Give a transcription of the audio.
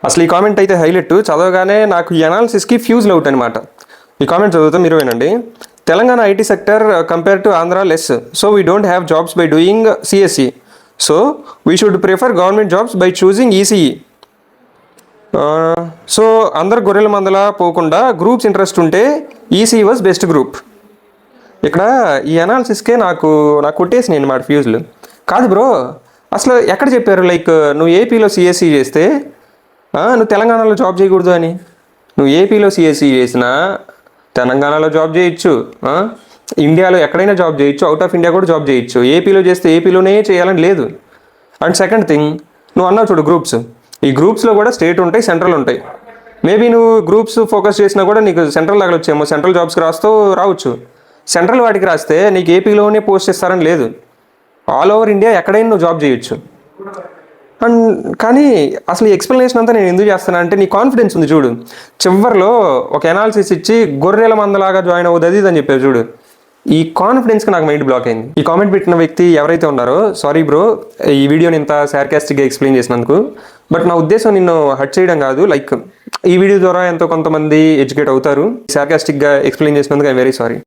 అసలు ఈ కామెంట్ అయితే హైలైట్, చదవగానే నాకు ఈ అనాలిసిస్కి ఫ్యూజ్ అవుట్ అనమాట. ఈ కామెంట్ చదువుతాం మీరు వినండి. Telangana IT sector compare to Andhra less, so we don't have jobs by doing CSC, so we should prefer government jobs by choosing ECE. So అందరు గొర్రెల మందలా పోకుండా గ్రూప్స్ ఇంట్రెస్ట్ ఉంటే ఈసీఈ వాజ్ బెస్ట్ గ్రూప్. ఇక్కడ ఈ అనాలిసిస్కే నాకు కొట్టేసినాయి అన్నమాట ఫ్యూజ్లు. కాదు బ్రో, అసలు ఎక్కడ చెప్పారు లైక్ నువ్వు ఏపీలో సిఎస్సి చేస్తే నువ్వు తెలంగాణలో జాబ్ చేయకూడదు అని? నువ్వు ఏపీలో సిఎస్సి చేసినా తెలంగాణలో జాబ్ చేయొచ్చు, ఇండియాలో ఎక్కడైనా జాబ్ చేయొచ్చు, అవుట్ ఆఫ్ ఇండియా కూడా జాబ్ చేయొచ్చు. ఏపీలో చేస్తే ఏపీలోనే చేయాలని లేదు. అండ్ సెకండ్ థింగ్, నువ్వు అన్నావు చూడు గ్రూప్స్, ఈ గ్రూప్స్లో కూడా స్టేట్ ఉంటాయి, సెంట్రల్ ఉంటాయి. మేబీ నువ్వు గ్రూప్స్ ఫోకస్ చేసినా కూడా నీకు సెంట్రల్ తగలొచ్చేమో, సెంట్రల్ జాబ్స్కి రాస్తూ రావచ్చు. సెంట్రల్ వాటికి రాస్తే నీకు ఏపీలోనే పోస్ట్ చేస్తారని లేదు, ఆల్ ఓవర్ ఇండియా ఎక్కడైనా నువ్వు జాబ్ చేయొచ్చు. అండ్ కానీ అసలు ఈ ఎక్స్ప్లెనేషన్ అంతా నేను ఎందుకు చేస్తాను అంటే, నీ కాన్ఫిడెన్స్ ఉంది చూడు, చివరిలో ఒక ఎనాలిసిస్ ఇచ్చి గొర్రెల మందలాగా జాయిన్ అవుతుంది అది అని చెప్పారు చూడు, ఈ కాన్ఫిడెన్స్కి నాకు మైండ్ బ్లాక్ అయింది. ఈ కామెంట్ పెట్టిన వ్యక్తి ఎవరైతే ఉన్నారో సారీ బ్రో, ఈ వీడియోని ఇంత సార్కాస్టిక్గా ఎక్స్ప్లెయిన్ చేసినందుకు. బట్ నా ఉద్దేశం నిన్ను హర్ట్ చేయడం కాదు, లైక్ ఈ వీడియో ద్వారా ఎంతో కొంతమంది ఎడ్యుకేట్ అవుతారు. సార్కాస్టిక్గా ఎక్స్ప్లెయిన్ చేసినందుకు ఐఎమ్ వెరీ సారీ.